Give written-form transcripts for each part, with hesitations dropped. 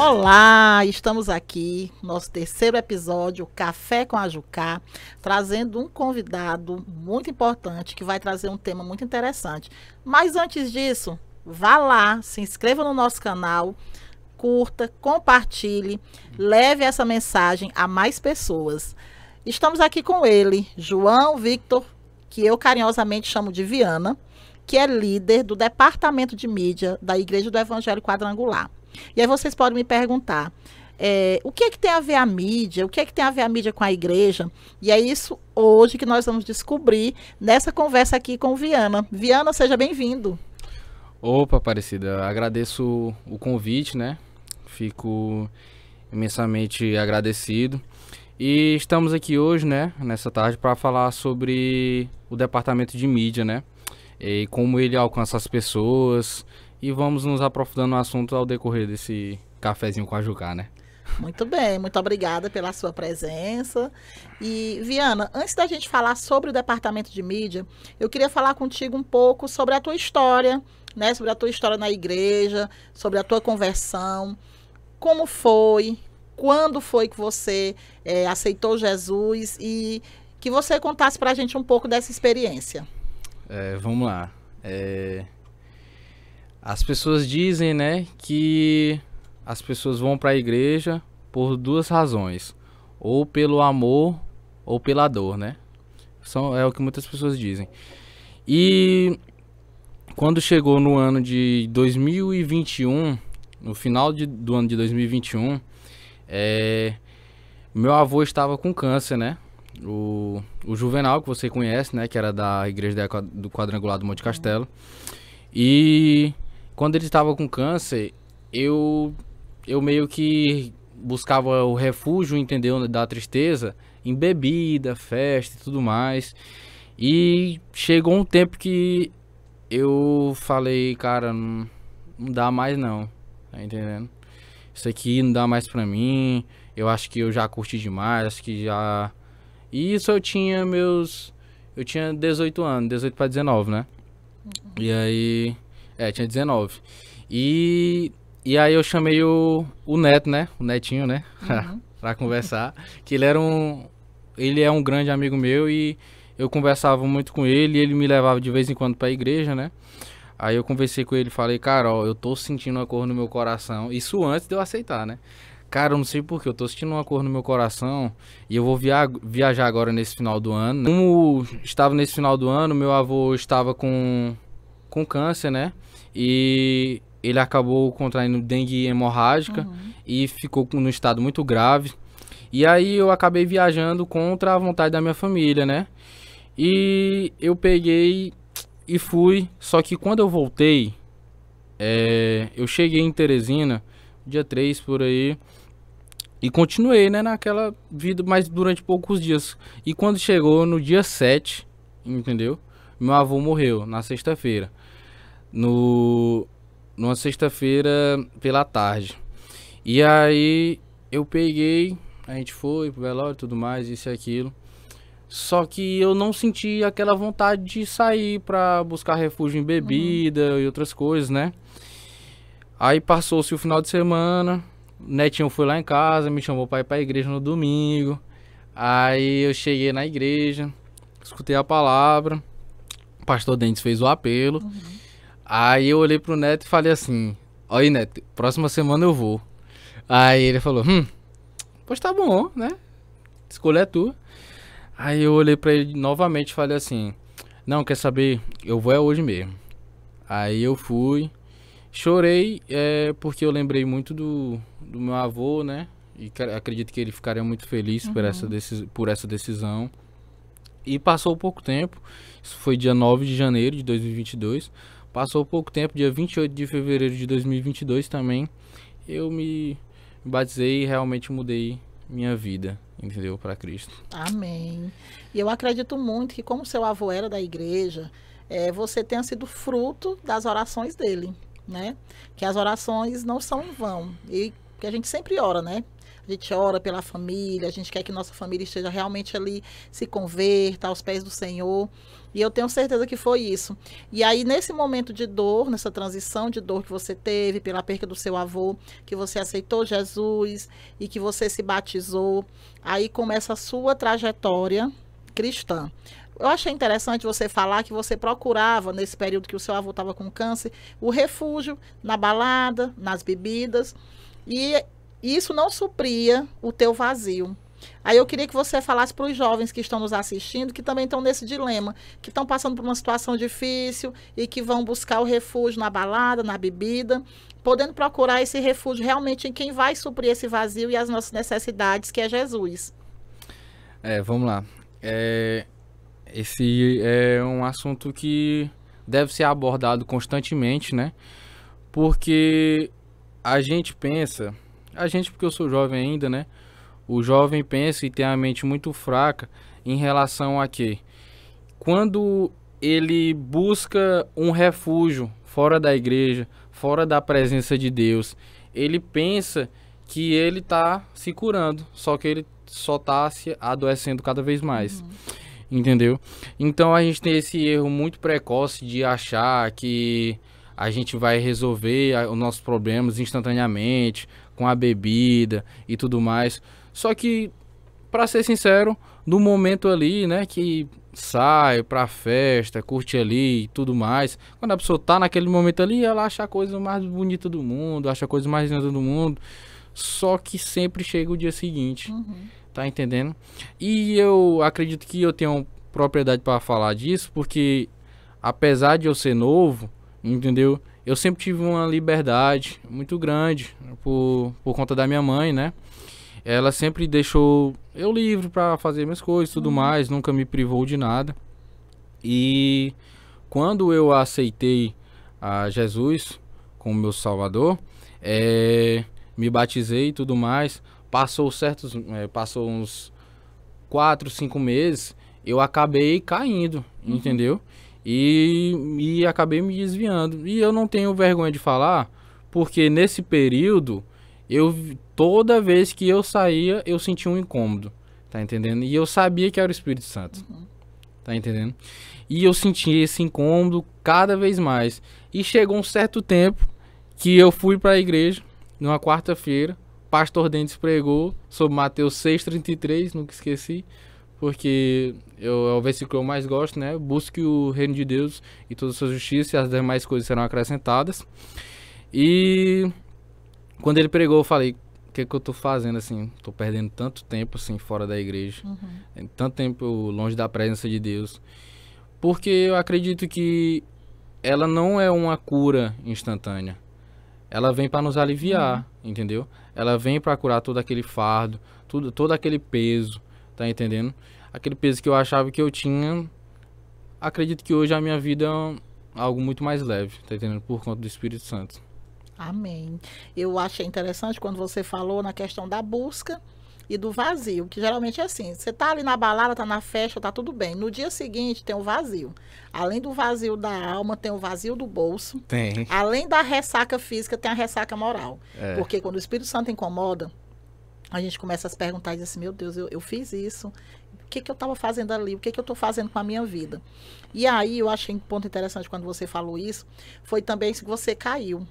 Olá, estamos aqui, nosso terceiro episódio, Café com a Jucá, trazendo um convidado muito importante que vai trazer um tema muito interessante. Mas antes disso, vá lá, se inscreva no nosso canal, curta, compartilhe, leve essa mensagem a mais pessoas. Estamos aqui com ele, João Victor, que eu carinhosamente chamo de Viana, que é líder do Departamento de Mídia da Igreja do Evangelho Quadrangular. E aí vocês podem me perguntar, o que é que tem a ver a mídia? O que é que tem a ver a mídia com a igreja? E é isso hoje que nós vamos descobrir nessa conversa aqui com o Viana. Viana, seja bem-vindo. Opa, Aparecida, agradeço o convite, né? Fico imensamente agradecido. E estamos aqui hoje, né, nessa tarde, para falar sobre o departamento de mídia, né? E como ele alcança as pessoas. E vamos nos aprofundando no assunto ao decorrer desse cafezinho com a Jucá, né? Muito bem, muito obrigada pela sua presença. E, Viana, antes da gente falar sobre o departamento de mídia, eu queria falar contigo um pouco sobre a tua história, né? Sobre a tua história na igreja, sobre a tua conversão. Como foi? Quando foi que você aceitou Jesus? E que você contasse pra gente um pouco dessa experiência. Vamos lá. As pessoas dizem, né, que as pessoas vão para a igreja por duas razões. Ou pelo amor ou pela dor, né? É o que muitas pessoas dizem. E quando chegou no ano de 2021, no final do ano de 2021, meu avô estava com câncer, né? O Juvenal, que você conhece, né? Que era da igreja do Quadrangular do Monte Castelo. E quando ele estava com câncer, eu meio que buscava o refúgio, entendeu, da tristeza, em bebida, festa e tudo mais. E chegou um tempo que eu falei, cara, não dá mais não, tá entendendo? Isso aqui não dá mais pra mim, eu acho que eu já curti demais, acho que já... E isso eu tinha 18 anos, 18 para 19, né? E aí... tinha 19. E aí eu chamei o Neto, né? O Netinho, né? Uhum. Pra conversar. Que ele é um grande amigo meu e eu conversava muito com ele e ele me levava de vez em quando pra igreja, né? Aí eu conversei com ele e falei, cara, ó, eu tô sentindo uma cor no meu coração. Isso antes de eu aceitar, né? Cara, eu não sei porquê, eu tô sentindo uma cor no meu coração e eu vou viajar agora nesse final do ano. Como estava nesse final do ano, meu avô estava com câncer, né? E ele acabou contraindo dengue hemorrágica e ficou no estado muito grave. E aí eu acabei viajando contra a vontade da minha família, né? E eu peguei e fui. Só que quando eu voltei, eu cheguei em Teresina, dia 3 por aí, e continuei, né, naquela vida, mas durante poucos dias. E quando chegou no dia 7, entendeu? Meu avô morreu na sexta-feira. Numa sexta-feira pela tarde. E aí eu peguei, a gente foi pro velório e tudo mais, isso e aquilo. Só que eu não senti aquela vontade de sair pra buscar refúgio em bebida e outras coisas, né? Aí passou-se o final de semana, o Netinho foi lá em casa, me chamou pra ir pra igreja no domingo. Aí eu cheguei na igreja, escutei a palavra, o pastor Dentes fez o apelo. Aí eu olhei pro Neto e falei assim, ó aí, Neto, próxima semana eu vou. Aí ele falou, pois tá bom, né? Escolha é tua. Aí eu olhei pra ele novamente e falei assim, não, quer saber? Eu vou hoje mesmo. Aí eu fui, chorei, porque eu lembrei muito do meu avô, né? E acredito que ele ficaria muito feliz por essa decisão. E passou pouco tempo, isso foi dia 9 de janeiro de 2022. Passou pouco tempo, dia 28 de fevereiro de 2022 também, eu me batizei e realmente mudei minha vida, entendeu? Para Cristo. Amém. E eu acredito muito que como seu avô era da igreja, você tenha sido fruto das orações dele, né? Que as orações não são em vão. E que a gente sempre ora, né? a gente ora pela família, a gente quer que nossa família esteja realmente ali, se converta aos pés do Senhor. E eu tenho certeza que foi isso. E aí, nesse momento de dor, nessa transição de dor que você teve pela perca do seu avô, que você aceitou Jesus e que você se batizou, aí começa a sua trajetória cristã. Eu achei interessante você falar que você procurava, nesse período que o seu avô estava com câncer, o refúgio na balada, nas bebidas, e isso não supria o teu vazio. Aí eu queria que você falasse para os jovens que estão nos assistindo, que também estão nesse dilema, que estão passando por uma situação difícil e que vão buscar o refúgio na balada, na bebida, podendo procurar esse refúgio realmente em quem vai suprir esse vazio e as nossas necessidades, que é Jesus. Vamos lá. Esse é um assunto que deve ser abordado constantemente, né? Porque a gente pensa, porque eu sou jovem ainda, né? O jovem pensa e tem a mente muito fraca em relação a quê? Quando ele busca um refúgio fora da igreja, fora da presença de Deus, ele pensa que ele está se curando, só que ele só está se adoecendo cada vez mais. Entendeu? Então a gente tem esse erro muito precoce de achar que a gente vai resolver os nossos problemas instantaneamente, com a bebida e tudo mais. Só que, para ser sincero, no momento ali, né, que sai pra festa, curte ali e tudo mais, quando a pessoa tá naquele momento ali, ela acha a coisa mais bonita do mundo, acha a coisa mais linda do mundo, só que sempre chega o dia seguinte, tá entendendo? E eu acredito que eu tenho propriedade para falar disso, porque apesar de eu ser novo, entendeu? Eu sempre tive uma liberdade muito grande por conta da minha mãe, né? Ela sempre deixou eu livre para fazer minhas coisas e tudo mais, nunca me privou de nada. E quando eu aceitei a Jesus como meu Salvador, me batizei e tudo mais, passou uns 4, 5 meses, eu acabei caindo, entendeu? E acabei me desviando. E eu não tenho vergonha de falar, porque nesse período, toda vez que eu saía, eu sentia um incômodo, tá entendendo? E eu sabia que era o Espírito Santo, tá entendendo? E eu sentia esse incômodo cada vez mais. E chegou um certo tempo que eu fui para a igreja, numa quarta-feira, pastor Dentes pregou sobre Mateus 6,33, nunca esqueci, porque é o versículo que eu mais gosto, né? Busque o reino de Deus e toda a sua justiça, e as demais coisas serão acrescentadas. E quando ele pregou, eu falei, o que eu tô fazendo assim? Tô perdendo tanto tempo assim fora da igreja, tanto tempo longe da presença de Deus. Porque eu acredito que ela não é uma cura instantânea. Ela vem para nos aliviar, entendeu? Ela vem para curar todo aquele fardo, todo aquele peso, tá entendendo? Aquele peso que eu achava que eu tinha, acredito que hoje a minha vida é algo muito mais leve, tá entendendo? Por conta do Espírito Santo. Amém. Eu achei interessante quando você falou na questão da busca e do vazio, que geralmente é assim, você tá ali na balada, tá na festa, tá tudo bem. No dia seguinte tem o vazio. Além do vazio da alma, tem o vazio do bolso. Tem. Além da ressaca física, tem a ressaca moral. Porque quando o Espírito Santo incomoda, a gente começa a se perguntar e diz assim, meu Deus, eu fiz isso. O que eu estava fazendo ali? O que eu estou fazendo com a minha vida? E aí, eu achei um ponto interessante quando você falou isso, foi também que você caiu.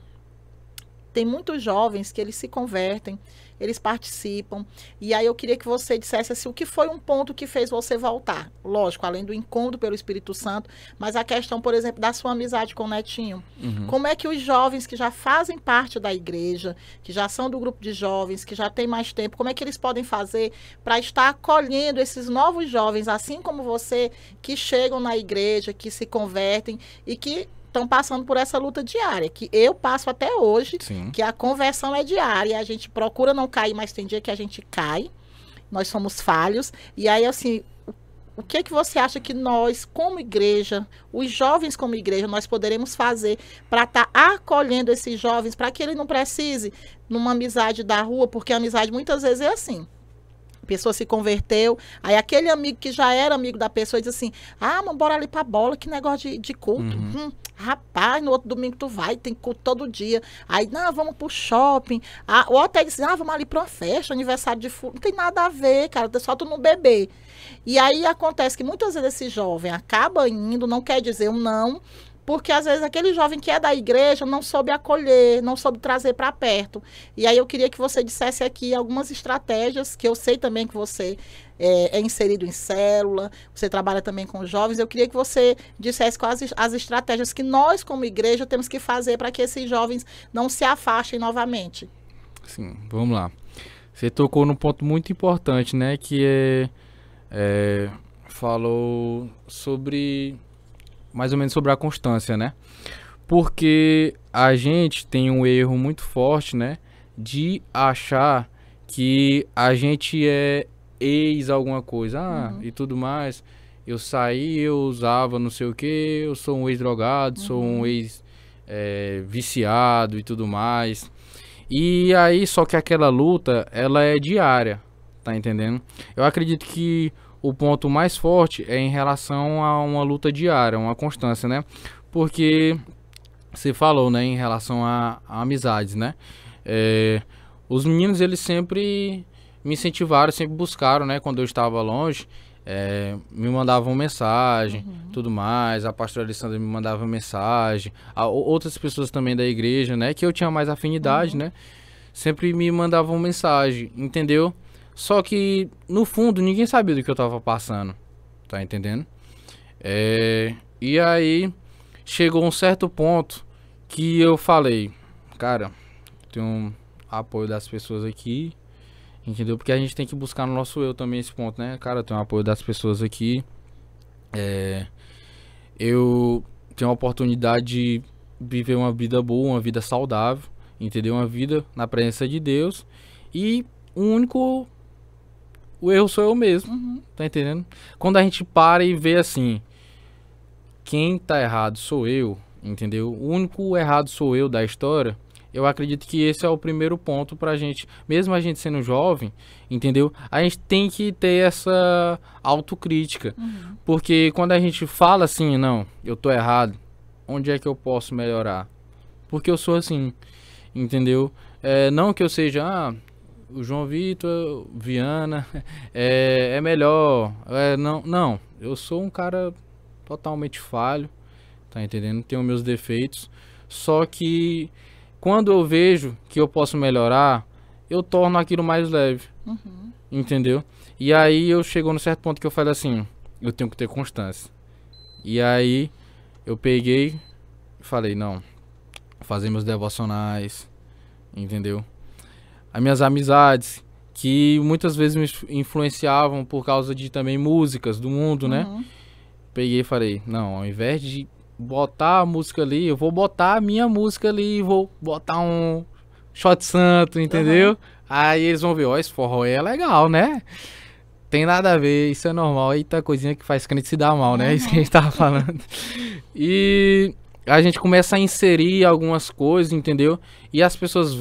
Tem muitos jovens que eles se convertem, eles participam. E aí eu queria que você dissesse assim, o que foi um ponto que fez você voltar? Lógico, além do incômodo pelo Espírito Santo, mas a questão, por exemplo, da sua amizade com o Netinho. Como é que os jovens que já fazem parte da igreja, que já são do grupo de jovens, que já tem mais tempo, como é que eles podem fazer para estar acolhendo esses novos jovens, assim como você, que chegam na igreja, que se convertem e que estão passando por essa luta diária, que eu passo até hoje, que a conversão é diária, a gente procura não cair, mas tem dia que a gente cai, nós somos falhos, e aí assim, o que você acha que nós, como igreja, os jovens como igreja, nós poderemos fazer para estar acolhendo esses jovens, para que ele não precise numa amizade da rua, porque a amizade muitas vezes é assim, A pessoa se converteu, aí aquele amigo que já era amigo da pessoa diz assim, mas bora ali pra bola, que negócio de culto. Rapaz, no outro domingo tu vai, tem culto todo dia. Aí, não, vamos pro shopping. Ou até diz, vamos ali pra uma festa, aniversário de fulano. Não tem nada a ver, cara, só tu não beber. E aí acontece que muitas vezes esse jovem acaba indo, não quer dizer um não, porque às vezes aquele jovem que é da igreja não soube acolher, não soube trazer para perto. E aí eu queria que você dissesse aqui algumas estratégias, que eu sei também que você é inserido em célula, você trabalha também com jovens. Eu queria que você dissesse quais as estratégias que nós, como igreja, temos que fazer para que esses jovens não se afastem novamente. Sim, vamos lá. Você tocou num ponto muito importante, né? Que falou sobre... mais ou menos sobre a constância, né? Porque a gente tem um erro muito forte, né? De achar que a gente é ex alguma coisa, e tudo mais. Eu saí, eu usava não sei o que, eu sou um ex-drogado, sou um ex-viciado e tudo mais. E aí, só que aquela luta, ela é diária, tá entendendo? Eu acredito que o ponto mais forte é em relação a uma luta diária, uma constância, né? Porque você falou, né, em relação a amizades, né? Os meninos, eles sempre me incentivaram, sempre buscaram, né? Quando eu estava longe, me mandavam mensagem, tudo mais. A pastora Alessandra me mandava mensagem. Outras pessoas também da igreja, né? Que eu tinha mais afinidade, né? Sempre me mandavam mensagem, entendeu? Só que, no fundo, ninguém sabia do que eu tava passando, tá entendendo? E aí, chegou um certo ponto que eu falei, cara, tem um apoio das pessoas aqui, entendeu? Porque a gente tem que buscar no nosso eu também esse ponto, né? Cara, tem um apoio das pessoas aqui, eu tenho a oportunidade de viver uma vida boa, uma vida saudável, entendeu? Uma vida na presença de Deus, e o erro sou eu mesmo, tá entendendo? Quando a gente para e vê assim, quem tá errado sou eu, entendeu? O único errado sou eu da história. Eu acredito que esse é o primeiro ponto pra gente, mesmo a gente sendo jovem, entendeu? A gente tem que ter essa autocrítica, porque quando a gente fala assim, não, eu tô errado, onde é que eu posso melhorar? Porque eu sou assim, entendeu? Não que eu seja, o João Vitor, Viana, é melhor. Não, eu sou um cara totalmente falho, tá entendendo? Tenho meus defeitos. Só que quando eu vejo que eu posso melhorar, eu torno aquilo mais leve, entendeu? E aí eu chego num certo ponto que eu falei assim, eu tenho que ter constância. E aí eu peguei e falei, não, vou fazer meus devocionais, entendeu? As minhas amizades, que muitas vezes me influenciavam por causa de também músicas do mundo, né? Peguei e falei, não, ao invés de botar a música ali, eu vou botar a minha música ali, vou botar um Shot Santo, entendeu? Aí eles vão ver, ó, esse forró é legal, né? Tem nada a ver, isso é normal. Eita, coisinha que faz crente se dar mal, né? Isso que a gente tava falando. E a gente começa a inserir algumas coisas, entendeu? E as pessoas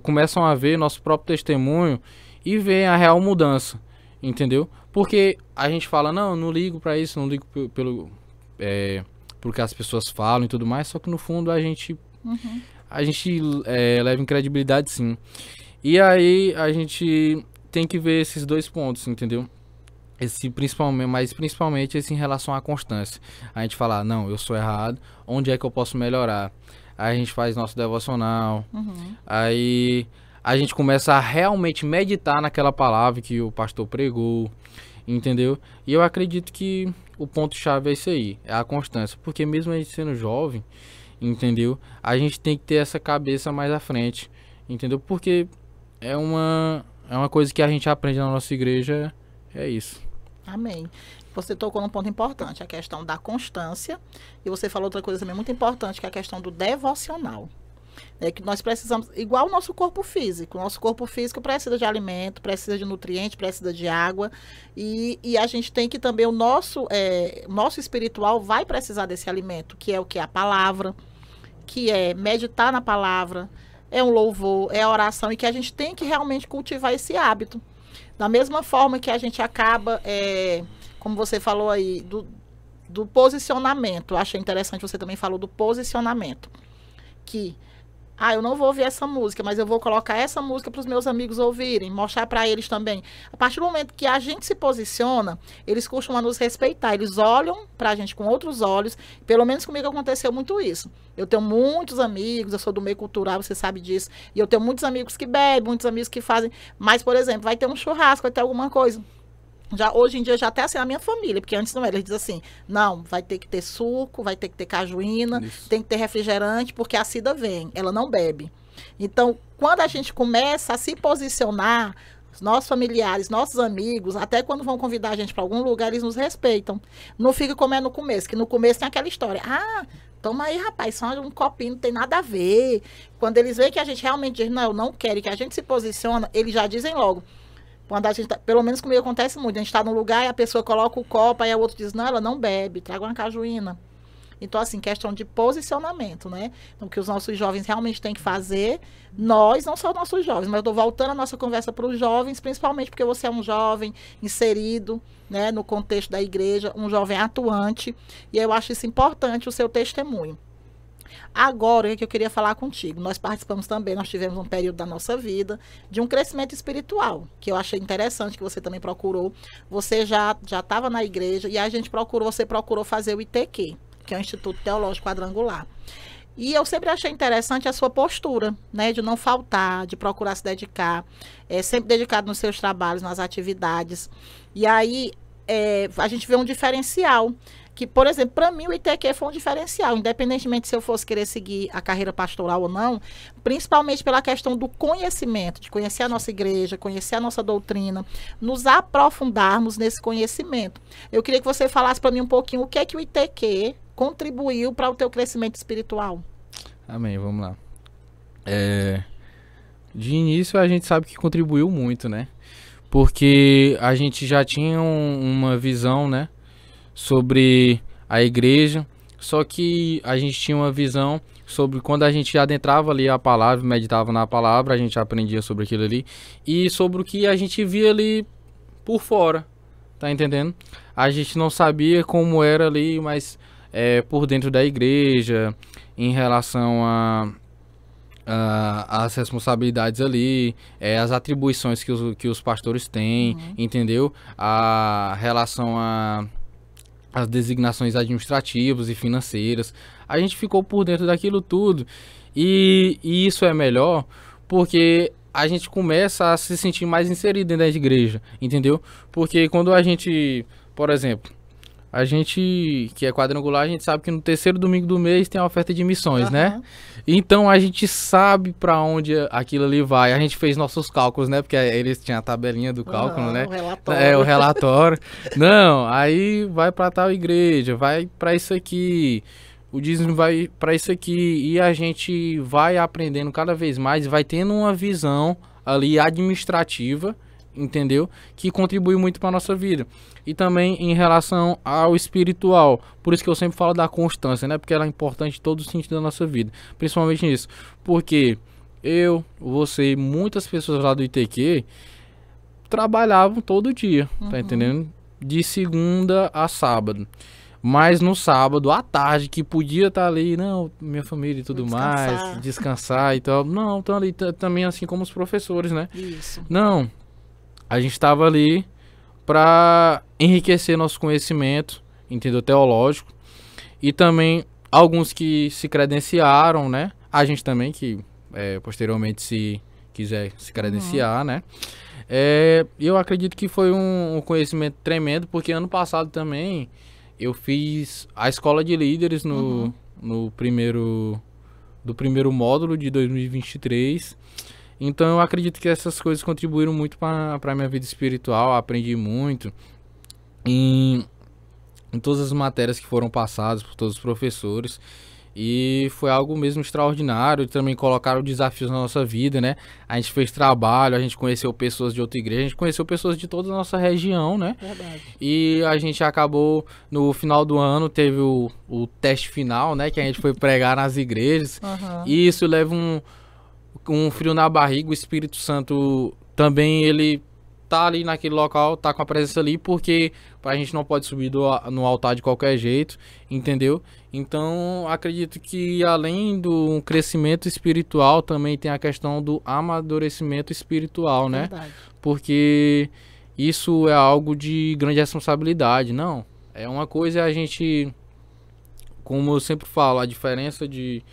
começam a ver nosso próprio testemunho e ver a real mudança, entendeu? Porque a gente fala, não ligo pra isso, não ligo pelo que as pessoas falam e tudo mais, só que no fundo a gente leva incredibilidade, sim. E aí a gente tem que ver esses dois pontos, entendeu? Principalmente esse em relação à constância. A gente fala, não, eu sou errado, onde é que eu posso melhorar? Aí a gente faz nosso devocional, aí a gente começa a realmente meditar naquela palavra que o pastor pregou, entendeu? E eu acredito que o ponto-chave é isso aí, é a constância, porque mesmo a gente sendo jovem, entendeu? A gente tem que ter essa cabeça mais à frente, entendeu? Porque é uma coisa que a gente aprende na nossa igreja, é isso. Amém. Você tocou num ponto importante, a questão da constância, e você falou outra coisa também muito importante, que é a questão do devocional. Que nós precisamos, igual o nosso corpo físico precisa de alimento, precisa de nutriente, precisa de água, e a gente tem que também, o nosso espiritual vai precisar desse alimento, que é o que? A palavra, que é meditar na palavra, é um louvor, é a oração, e que a gente tem que realmente cultivar esse hábito. Da mesma forma que a gente acaba, como você falou aí, do posicionamento. Eu achei interessante, você também falou do posicionamento. Que, eu não vou ouvir essa música, mas eu vou colocar essa música para os meus amigos ouvirem, mostrar para eles também. A partir do momento que a gente se posiciona, eles costumam nos respeitar. Eles olham para a gente com outros olhos. Pelo menos comigo aconteceu muito isso. Eu tenho muitos amigos, eu sou do meio cultural, você sabe disso. E eu tenho muitos amigos que bebem, muitos amigos que fazem. Mas, por exemplo, vai ter um churrasco, vai ter alguma coisa. Hoje em dia já até assim na minha família, porque antes não era, eles dizem assim, não, vai ter que ter suco, vai ter que ter cajuína, tem que ter refrigerante, porque a Cida vem, ela não bebe. Então, quando a gente começa a se posicionar, os nossos familiares, nossos amigos, até quando vão convidar a gente para algum lugar, eles nos respeitam. Não fica como é no começo, que no começo tem aquela história, toma aí, rapaz, só um copinho, não tem nada a ver. Quando eles veem que a gente realmente diz, não, eu não quero, e que a gente se posiciona, eles já dizem logo. Quando a gente pelo menos comigo acontece muito, a gente está num lugar e a pessoa coloca o copo, aí o outro diz, não, ela não bebe, traga uma cajuína. Então, assim, questão de posicionamento, né? Então, o que os nossos jovens realmente têm que fazer, nós, não só os nossos jovens, mas eu estou voltando a nossa conversa para os jovens, principalmente porque você é um jovem inserido, né, no contexto da igreja, um jovem atuante, e eu acho isso importante, o seu testemunho. Agora, o que eu queria falar contigo? Nós participamos também, nós tivemos um período da nossa vida de um crescimento espiritual, que eu achei interessante, que você também procurou. Você já estava na igreja e você procurou fazer o ITQ, que é o Instituto Teológico Quadrangular. E eu sempre achei interessante a sua postura, né, de não faltar, de procurar se dedicar, sempre dedicado nos seus trabalhos, nas atividades. E aí, a gente vê um diferencial. Que, por exemplo, para mim o ITQ foi um diferencial, independentemente se eu fosse querer seguir a carreira pastoral ou não, principalmente pela questão do conhecimento, de conhecer a nossa igreja, conhecer a nossa doutrina, nos aprofundarmos nesse conhecimento. Eu queria que você falasse para mim um pouquinho o que é que o ITQ contribuiu para o teu crescimento espiritual. Amém, vamos lá. De início a gente sabe que contribuiu muito, né? Porque a gente já tinha uma visão, né, sobre a igreja, só que a gente tinha uma visão sobre quando a gente adentrava ali a palavra, meditava na palavra, a gente aprendia sobre aquilo ali e sobre o que a gente via ali por fora, tá entendendo? A gente não sabia como era ali, mas por dentro da igreja, em relação as responsabilidades ali, as atribuições que os pastores têm, entendeu? A relação as designações administrativas e financeiras. A gente ficou por dentro daquilo tudo. E isso é melhor porque a gente começa a se sentir mais inserido dentro da igreja, entendeu? Porque quando a gente, por exemplo, a gente que é quadrangular, a gente sabe que no terceiro domingo do mês tem a oferta de missões, né? Então a gente sabe para onde aquilo ali vai. A gente fez nossos cálculos, né? Porque eles tinham a tabelinha do cálculo, né? O relatório. O relatório. Não, aí vai para tal igreja, vai para isso aqui. O dízimo vai para isso aqui. E a gente vai aprendendo cada vez mais, vai tendo uma visão ali administrativa, entendeu? Que contribui muito para nossa vida. E também em relação ao espiritual. Por isso que eu sempre falo da constância, né? Porque ela é importante em todo o sentido da nossa vida. Principalmente nisso. Porque você e muitas pessoas lá do ITQ trabalhavam todo dia, tá entendendo? De segunda a sábado. Mas no sábado, à tarde, que podia estar ali, não, minha família e tudo mais, descansar e tal. Não, estão ali também assim como os professores, né? Isso. Não, a gente estava ali para enriquecer nosso conhecimento, entendeu, teológico, e também alguns que se credenciaram, né, a gente também que posteriormente se quiser se credenciar, né, eu acredito que foi um conhecimento tremendo, porque ano passado também eu fiz a escola de líderes do primeiro módulo de 2023. Então eu acredito que essas coisas contribuíram muito para a minha vida espiritual. Aprendi muito em todas as matérias que foram passadas por todos os professores. E foi algo mesmo extraordinário. Também colocaram desafios na nossa vida, né? A gente fez trabalho, a gente conheceu pessoas de outra igreja, a gente conheceu pessoas de toda a nossa região, né? Verdade. E a gente acabou, no final do ano, teve o teste final, né? Que a gente foi pregar nas igrejas. E isso leva um frio na barriga. O Espírito Santo também, ele tá ali naquele local, tá com a presença ali, porque a gente não pode subir no altar de qualquer jeito, entendeu? Então, acredito que além do crescimento espiritual, também tem a questão do amadurecimento espiritual, né? Verdade. Porque isso é algo de grande responsabilidade, não. É uma coisa a gente, como eu sempre falo, a diferença de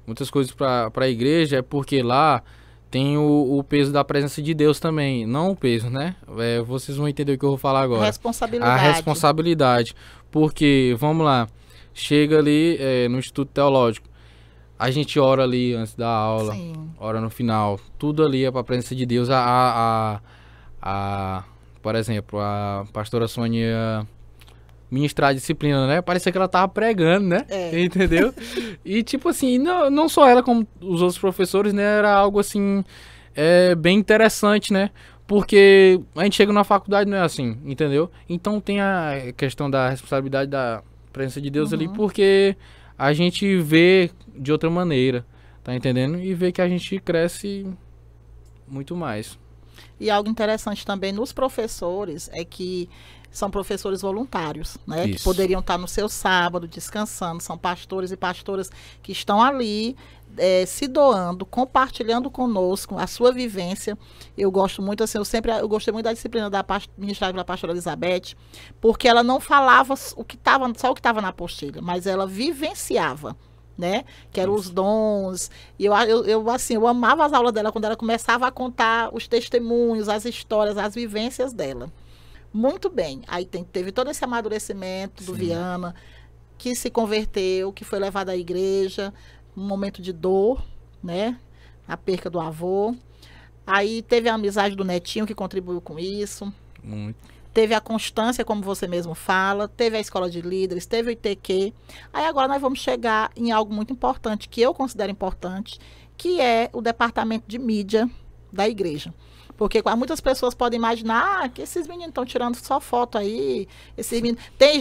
muitas coisas para a igreja é porque lá tem o peso da presença de Deus também. Não o peso, né? Vocês vão entender o que eu vou falar agora. Responsabilidade. A responsabilidade. Porque, vamos lá, chega ali no Instituto Teológico. A gente ora ali antes da aula, Sim. ora no final. Tudo ali é para a presença de Deus. Por exemplo, a pastora Sônia ministrar a disciplina, né? Parecia que ela tava pregando, né? Entendeu? E tipo assim, não só ela, como os outros professores, né? Era algo assim, bem interessante, né? Porque a gente chega na faculdade não é assim, entendeu? Então tem a questão da responsabilidade da presença de Deus ali, porque a gente vê de outra maneira, tá entendendo? E vê que a gente cresce muito mais. E algo interessante também nos professores é que são professores voluntários, né? Isso. Que poderiam estar no seu sábado descansando. São pastores e pastoras que estão ali se doando, compartilhando conosco a sua vivência. Eu gosto muito, assim, eu gostei muito da disciplina ministrada pela pastora Elizabeth, porque ela não falava só o que estava na apostila, mas ela vivenciava, né? Que eram os dons. E eu amava as aulas dela quando ela começava a contar os testemunhos, as histórias, as vivências dela. Muito bem. Aí teve todo esse amadurecimento do Viana, que se converteu, que foi levado à igreja, um momento de dor, né? A perca do avô. Aí teve a amizade do Netinho, que contribuiu com isso. Muito. Teve a constância, como você mesmo fala, teve a escola de líderes, teve o ITQ. Aí agora nós vamos chegar em algo muito importante, que eu considero importante, que é o departamento de mídia da igreja. Porque muitas pessoas podem imaginar que esses meninos estão tirando só foto aí. Esses meninos... Tem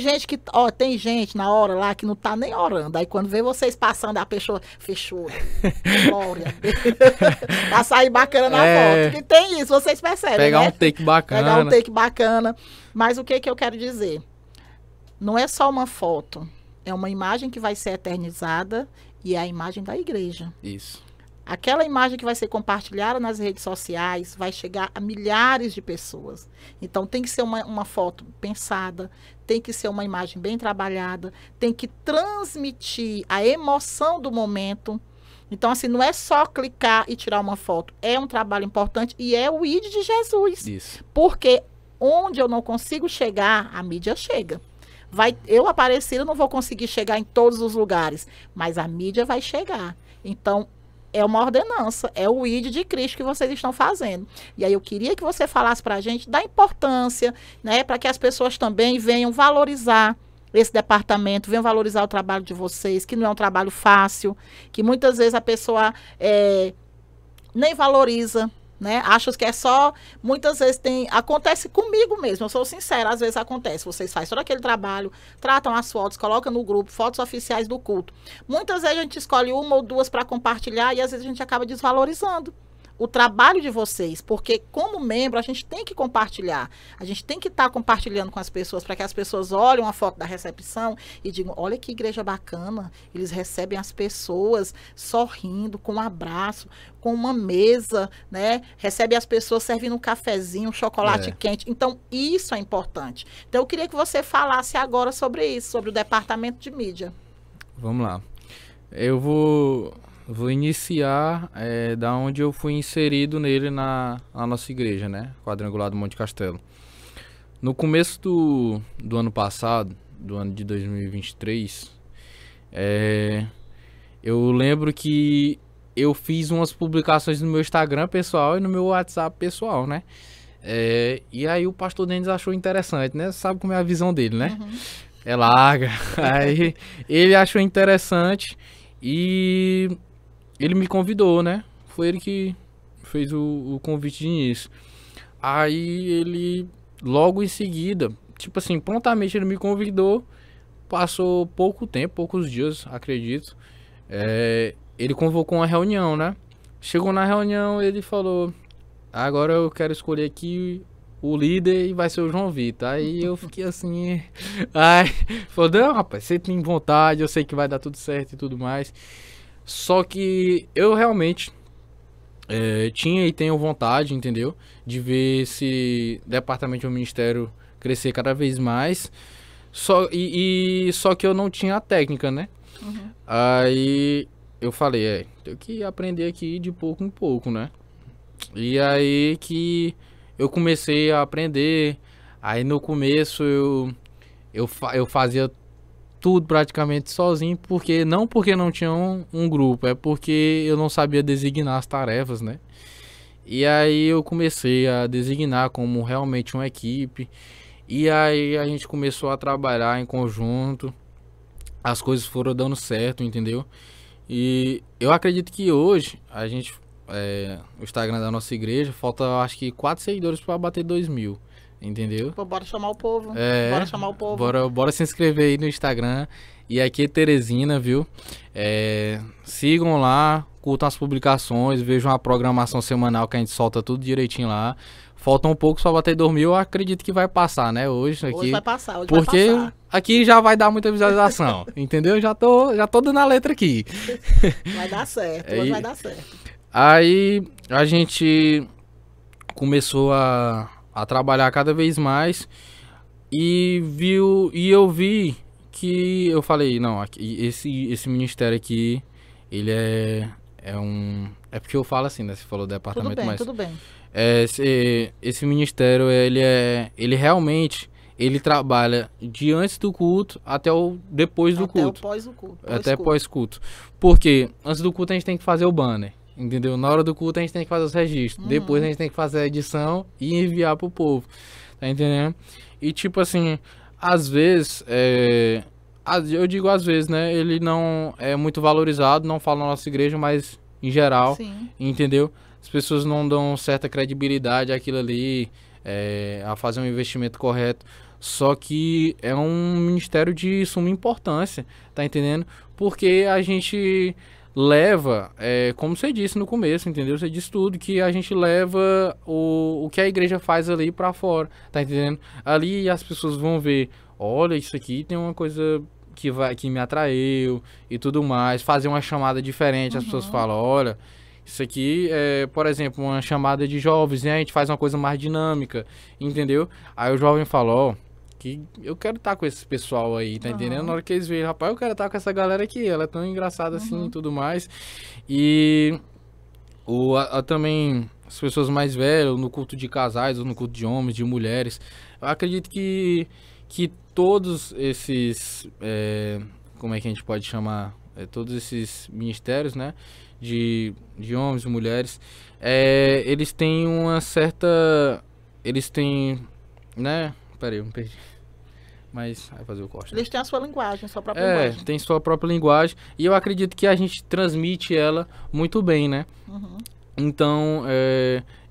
gente na hora lá que não tá nem orando. Aí quando vê vocês passando, a pessoa fechou. Glória. Pra sair bacana na foto. Que tem isso, vocês percebem, Pegar né? um take bacana. Pegar um take bacana. Mas o que eu quero dizer? Não é só uma foto. É uma imagem que vai ser eternizada e é a imagem da igreja. Isso. Aquela imagem que vai ser compartilhada nas redes sociais vai chegar a milhares de pessoas. Então, tem que ser uma foto pensada, tem que ser uma imagem bem trabalhada, tem que transmitir a emoção do momento. Então, assim, não é só clicar e tirar uma foto. É um trabalho importante e é o ID de Jesus. Isso. Porque onde eu não consigo chegar, a mídia chega. Eu, Aparecida, não vou conseguir chegar em todos os lugares, mas a mídia vai chegar. Então, é uma ordenança, é o ID de Cristo que vocês estão fazendo. E aí eu queria que você falasse para a gente da importância, né, para que as pessoas também venham valorizar esse departamento, venham valorizar o trabalho de vocês, que não é um trabalho fácil, que muitas vezes a pessoa nem valoriza, né? Acho que é só, muitas vezes acontece comigo mesmo, eu sou sincera, às vezes acontece, vocês fazem todo aquele trabalho, tratam as fotos, colocam no grupo, fotos oficiais do culto. Muitas vezes a gente escolhe uma ou duas para compartilhar e às vezes a gente acaba desvalorizando o trabalho de vocês, porque como membro a gente tem que compartilhar, a gente tem que estar compartilhando com as pessoas, para que as pessoas olhem a foto da recepção e digam, olha que igreja bacana, eles recebem as pessoas sorrindo, com um abraço, com uma mesa, né? Recebe as pessoas servindo um cafezinho, um chocolate quente, então isso é importante. Então eu queria que você falasse agora sobre isso, sobre o departamento de mídia. Vamos lá. Eu vou iniciar da onde eu fui inserido nele na nossa igreja, né? Quadrangular do Monte Castelo. No começo do ano passado, do ano de 2023, eu lembro que eu fiz umas publicações no meu Instagram pessoal e no meu WhatsApp pessoal, né? E aí o pastor Denis achou interessante, né? Sabe como é a visão dele, né? Uhum. É larga. Aí ele achou interessante e ele me convidou, né? Foi ele que fez o convite de início. Aí ele, logo em seguida, tipo assim, prontamente ele me convidou. Passou pouco tempo, poucos dias, acredito. Ele convocou uma reunião, né? Chegou na reunião, ele falou, agora eu quero escolher aqui o líder e vai ser o João Vitor. Aí eu fiquei assim, ai, falou, não, rapaz, você tem vontade, eu sei que vai dar tudo certo e tudo mais. Só que eu realmente tinha e tenho vontade, entendeu? De ver esse departamento do ministério crescer cada vez mais. Só que eu não tinha a técnica, né? Uhum. Aí eu falei, tenho que aprender aqui de pouco em pouco, né? E aí que eu comecei a aprender. Aí no começo eu fazia tudo praticamente sozinho, não porque não tinha um grupo, é porque eu não sabia designar as tarefas, né? E aí eu comecei a designar como realmente uma equipe. E aí a gente começou a trabalhar em conjunto. As coisas foram dando certo, entendeu? E eu acredito que hoje o Instagram da nossa igreja falta acho que 4 seguidores para bater 2.000, entendeu? Pô, bora chamar o povo. Bora chamar o povo. Bora se inscrever aí no Instagram. E aqui é Teresina, viu? Sigam lá, curtam as publicações, vejam a programação semanal que a gente solta tudo direitinho lá. Falta um pouco só bater 2.000, eu acredito que vai passar, né? Hoje aqui. Hoje vai passar, hoje porque vai passar. Aqui já vai dar muita visualização, entendeu? Já tô dando a letra aqui. Vai dar certo, hoje vai dar certo. Aí a gente começou a trabalhar cada vez mais e eu vi que eu falei, não, aqui, esse ministério aqui, ele é porque eu falo assim, né? Você falou departamento, Tudo bem. Esse ministério, ele realmente, ele trabalha de antes do culto até depois do culto. Até o pós do culto. Até pós-culto. Porque antes do culto a gente tem que fazer o banner, entendeu? Na hora do culto a gente tem que fazer os registros. Depois a gente tem que fazer a edição e enviar pro povo. Tá entendendo? E tipo assim, às vezes, eu digo às vezes, né? Ele não é muito valorizado, não falo na nossa igreja, mas em geral, Sim. entendeu? As pessoas não dão certa credibilidade àquilo ali, a fazer um investimento correto. Só que é um ministério de suma importância, tá entendendo? Porque a gente leva, como você disse no começo, entendeu? Você disse tudo, que a gente leva o que a igreja faz ali pra fora, tá entendendo? Ali as pessoas vão ver, olha, isso aqui tem uma coisa que me atraiu e tudo mais. Fazer uma chamada diferente, as pessoas falam, olha... Isso aqui é, por exemplo, uma chamada de jovens, né? A gente faz uma coisa mais dinâmica, entendeu? Aí o jovem fala, ó, que eu quero estar com esse pessoal aí, tá entendendo? Na hora que eles veem, rapaz, eu quero estar com essa galera aqui, ela é tão engraçada assim e tudo mais. E também as pessoas mais velhas, no culto de casais, ou no culto de homens, de mulheres, eu acredito que todos esses, como é que a gente pode chamar? Todos esses ministérios, né? De homens e mulheres, eles têm uma certa... Eles têm, né? Peraí, eu me perdi. Mas vai fazer o corte. Eles têm a sua linguagem, a sua própria linguagem. Tem sua própria linguagem. E eu acredito que a gente transmite ela muito bem, né? Então,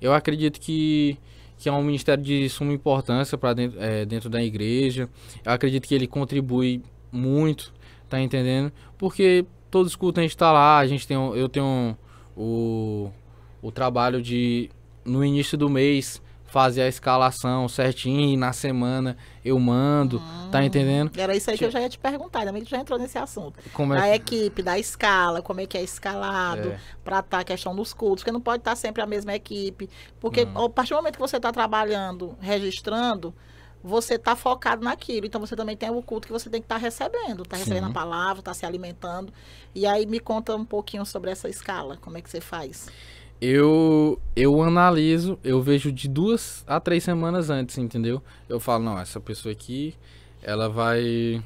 eu acredito que é um ministério de suma importância para dentro da igreja. Eu acredito que ele contribui muito, tá entendendo? Porque todos os cultos a gente tá lá, eu tenho o trabalho de, no início do mês, fazer a escalação certinho, e na semana eu mando, tá entendendo? Era isso aí que eu já ia te perguntar, ainda bem que já entrou nesse assunto. Como Da equipe, da escala, como é que é escalado, para estar a questão dos cultos, porque não pode estar sempre a mesma equipe, porque a partir do momento que você está trabalhando, registrando, você está focado naquilo, então você também tem o culto que você tem que estar recebendo, recebendo a palavra, está se alimentando. E aí me conta um pouquinho sobre essa escala, como é que você faz? Eu analiso, eu vejo de 2 a 3 semanas antes, entendeu? Eu falo, não, essa pessoa aqui, ela vai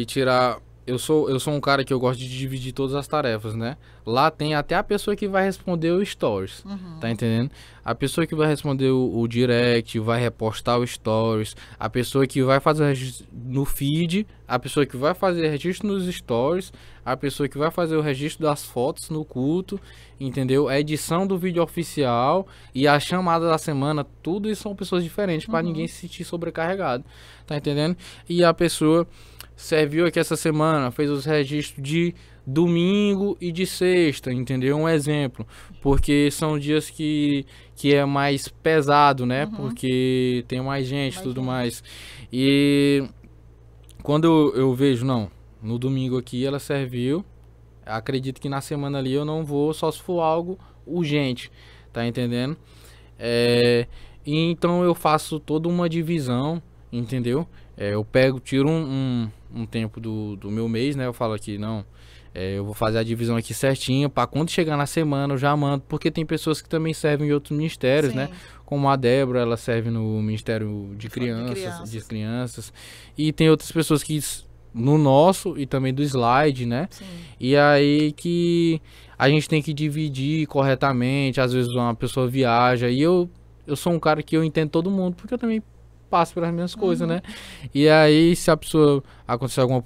tirar... Eu sou um cara que eu gosto de dividir todas as tarefas, né? Lá tem até a pessoa que vai responder o stories, tá entendendo? A pessoa que vai responder o direct, vai repostar o stories, a pessoa que vai fazer registro no feed, a pessoa que vai fazer registro nos stories, a pessoa que vai fazer o registro das fotos no culto, entendeu? A edição do vídeo oficial e a chamada da semana, tudo isso são pessoas diferentes, para ninguém se sentir sobrecarregado, tá entendendo? E a pessoa serviu aqui essa semana, fez os registros de domingo e de sexta, entendeu? Um exemplo, porque são dias que é mais pesado, né? Porque tem mais gente e tudo mais. E quando eu vejo, não, no domingo aqui ela serviu, acredito que na semana ali eu não vou, só se for algo urgente, tá entendendo? E então eu faço toda uma divisão, entendeu? Eu tiro um tempo do meu mês, né? Eu falo aqui, não, eu vou fazer a divisão aqui certinha, para quando chegar na semana eu já mando, porque tem pessoas que também servem em outros ministérios, né? Como a Débora, ela serve no Ministério de Crianças, e tem outras pessoas que no nosso e também do slide, né? Sim. E aí que a gente tem que dividir corretamente, às vezes uma pessoa viaja, e eu sou um cara que eu entendo todo mundo, porque eu também passo pelas mesmas coisas, né? E aí, se a pessoa acontecer alguma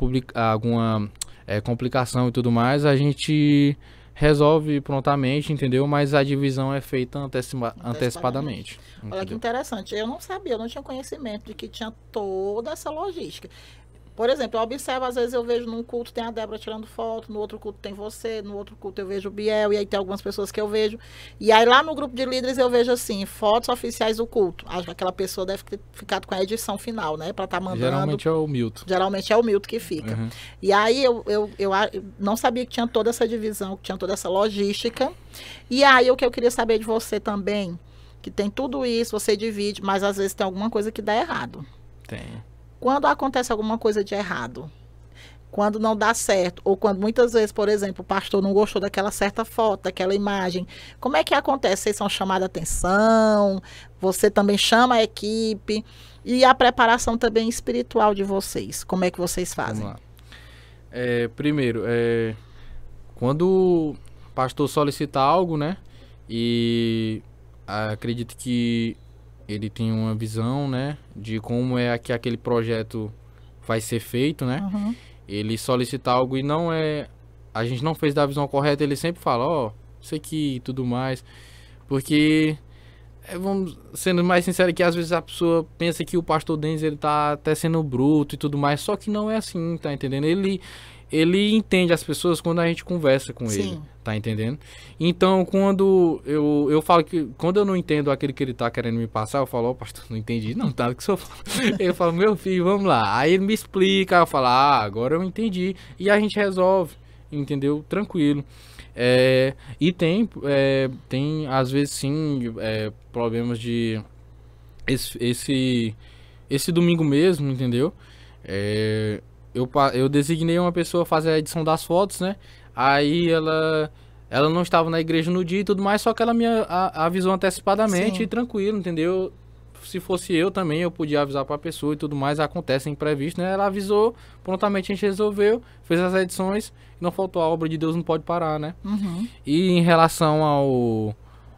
complicação e tudo mais, a gente resolve prontamente, entendeu? Mas a divisão é feita antecipadamente. Olha que interessante. Eu não sabia, eu não tinha conhecimento de que tinha toda essa logística. Por exemplo, eu observo, às vezes eu vejo num culto tem a Débora tirando foto, no outro culto tem você, no outro culto eu vejo o Biel, e aí tem algumas pessoas que eu vejo. E aí lá no grupo de líderes eu vejo assim, fotos oficiais do culto. Acho que aquela pessoa deve ter ficado com a edição final, né? Pra estar mandando. Geralmente é o Milton. Geralmente é o Milton que fica. E aí eu não sabia que tinha toda essa divisão, que tinha toda essa logística. E aí o que eu queria saber de você também, que tem tudo isso, você divide, mas às vezes tem alguma coisa que dá errado. Tem. Quando acontece alguma coisa de errado, quando não dá certo, ou quando muitas vezes, por exemplo, o pastor não gostou daquela certa foto, daquela imagem, como é que acontece? Vocês são chamados a atenção, você também chama a equipe, e a preparação também espiritual de vocês, como é que vocês fazem? Vamos lá. Primeiro, quando o pastor solicita algo, né, e acredito que ele tem uma visão, né, de como é que aquele projeto vai ser feito, né? Ele solicita algo e a gente não fez da visão correta, ele sempre fala, isso aqui e tudo mais. Porque, vamos sendo mais sincero que às vezes a pessoa pensa que o pastor Denis, ele tá até sendo bruto e tudo mais, só que não é assim, tá entendendo? Ele entende as pessoas quando a gente conversa com ele, tá entendendo? Então, quando eu falo que... Quando eu não entendo aquilo que ele tá querendo me passar, eu falo, pastor, não entendi, não, tá? Que senhor fala. Ele fala, meu filho, vamos lá. Aí ele me explica, eu falo, agora eu entendi. E a gente resolve, entendeu? Tranquilo. E tem, às vezes, sim, problemas de... Esse domingo mesmo, entendeu? Eu designei uma pessoa a fazer a edição das fotos, né? Aí ela não estava na igreja no dia e tudo mais, só que ela me avisou antecipadamente e tranquilo, entendeu? Se fosse eu também, eu podia avisar para a pessoa e tudo mais, acontece imprevisto, né? Ela avisou, prontamente a gente resolveu, fez as edições, não faltou, a obra de Deus não pode parar, né? E em relação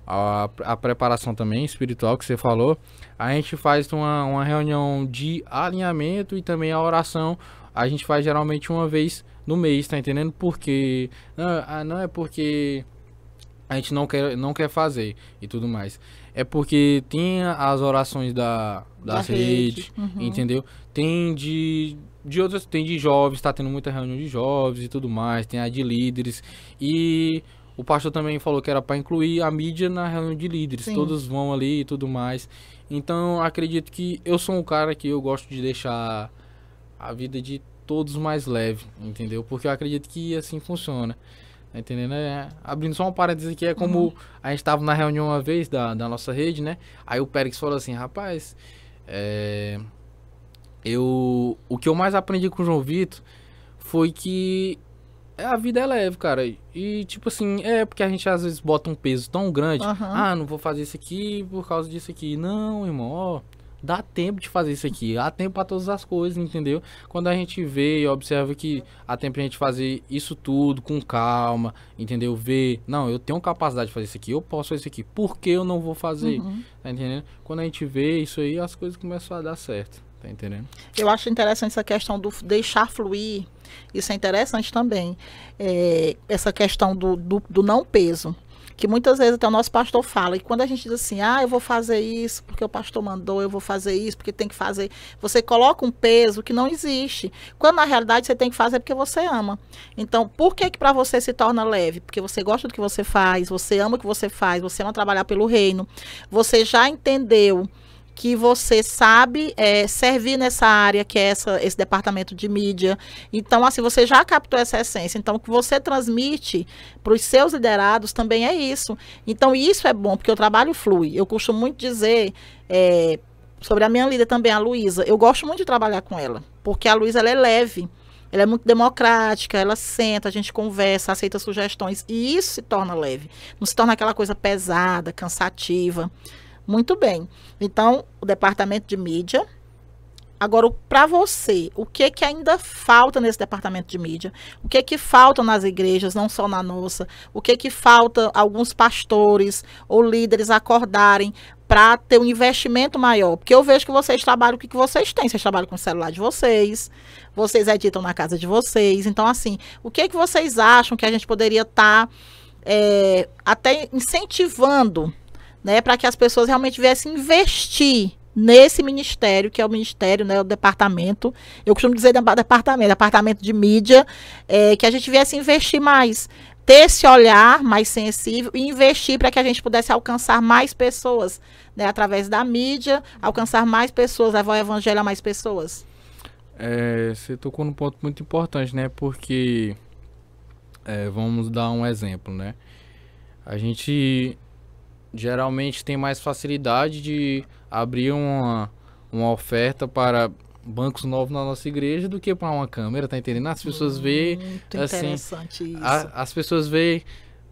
a preparação também espiritual que você falou, a gente faz uma reunião de alinhamento e também a oração. A gente faz geralmente uma vez no mês, tá entendendo? Porque não é porque a gente não quer fazer e tudo mais. É porque tem as orações da rede, entendeu? Tem de outras, tem de jovens, tá tendo muita reunião de jovens e tudo mais, tem a de líderes. E o pastor também falou que era para incluir a mídia na reunião de líderes. Todos vão ali e tudo mais. Então, acredito que eu sou um cara que eu gosto de deixar a vida de todos mais leve, entendeu? Porque eu acredito que assim funciona, tá entendendo? Abrindo só um parênteses aqui, como a gente tava na reunião uma vez da nossa rede, né? Aí o Périx falou assim, rapaz, o que eu mais aprendi com o João Vitor foi que a vida é leve, cara. E tipo assim, porque a gente às vezes bota um peso tão grande, não vou fazer isso aqui por causa disso aqui. Não, irmão, dá tempo de fazer isso aqui, há tempo para todas as coisas, entendeu? Quando a gente vê e observa que há tempo a gente fazer isso tudo com calma, entendeu? Não, eu tenho capacidade de fazer isso aqui, eu posso fazer isso aqui, por que eu não vou fazer? Tá entendendo? Quando a gente vê isso aí, as coisas começam a dar certo, tá entendendo? Eu acho interessante essa questão do deixar fluir, isso é interessante também, essa questão do não peso. que muitas vezes até o nosso pastor fala, e quando a gente diz assim, eu vou fazer isso porque o pastor mandou, eu vou fazer isso porque tem que fazer, você coloca um peso que não existe, quando na realidade você tem que fazer porque você ama. Então, por que para você se torna leve? Porque você gosta do que você faz, você ama o que você faz, você ama trabalhar pelo reino, você já entendeu que você sabe servir nessa área, que é esse departamento de mídia. Então, assim, você já captou essa essência. Então, o que você transmite para os seus liderados também é isso. Então, isso é bom, porque o trabalho flui. Eu costumo muito dizer sobre a minha líder também, a Luísa. Eu gosto muito de trabalhar com ela, porque a Luísa, ela é leve. Ela é muito democrática, ela senta, a gente conversa, aceita sugestões. E isso se torna leve. Não se torna aquela coisa pesada, cansativa. Muito bem. Então, o departamento de mídia. Agora, para você, o que ainda falta nesse departamento de mídia? O que falta nas igrejas, não só na nossa? O que falta alguns pastores ou líderes acordarem para ter um investimento maior? Porque eu vejo que vocês trabalham com o que vocês têm. Vocês trabalham com o celular de vocês, vocês editam na casa de vocês. Então, assim, o que vocês acham que a gente poderia estar até incentivando, né, para que as pessoas realmente viessem investir nesse ministério, que é o ministério, né, o departamento, eu costumo dizer departamento de mídia, que a gente viesse investir mais, ter esse olhar mais sensível e investir para que a gente pudesse alcançar mais pessoas, né, através da mídia, alcançar mais pessoas, levar o evangelho a mais pessoas. Você tocou num ponto muito importante, né, porque vamos dar um exemplo, né, a gente geralmente tem mais facilidade de abrir uma oferta para bancos novos na nossa igreja do que para uma câmera, tá entendendo? As pessoas veem assim, interessante isso. As pessoas veem,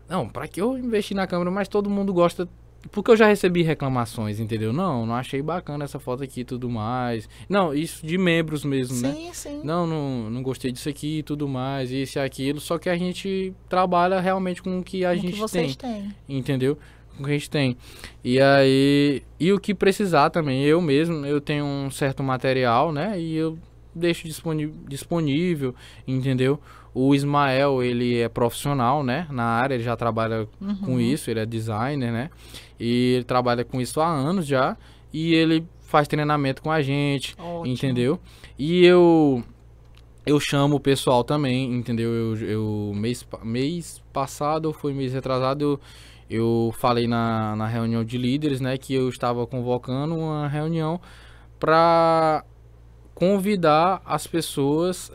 não, para que eu investir na câmera, mas todo mundo gosta, porque eu já recebi reclamações, entendeu? Não achei bacana essa foto aqui e tudo mais. Não, isso de membros mesmo, sim, né? Sim. Não gostei disso aqui e tudo mais, isso e aquilo, só que a gente trabalha realmente com o que a gente tem, entendeu? Que a gente tem. E aí, e o que precisar também, eu mesmo, eu tenho um certo material, né, e eu deixo disponível, entendeu? O Ismael, ele é profissional, né, na área, ele já trabalha com isso, ele é designer, né, e ele trabalha com isso há anos já, e ele faz treinamento com a gente, entendeu? E eu chamo o pessoal também, entendeu? Eu mês passado, foi mês retrasado, eu falei na reunião de líderes, né, que eu estava convocando uma reunião para convidar as pessoas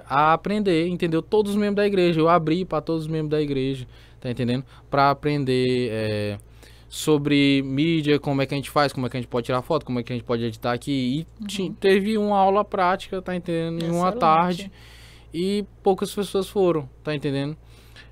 a aprender, entendeu? Todos os membros da igreja, eu abri para todos os membros da igreja, tá entendendo? Para aprender sobre mídia, como é que a gente faz, como é que a gente pode tirar foto, como é que a gente pode editar aqui. E teve uma aula prática, tá entendendo? Em uma tarde, e poucas pessoas foram, tá entendendo?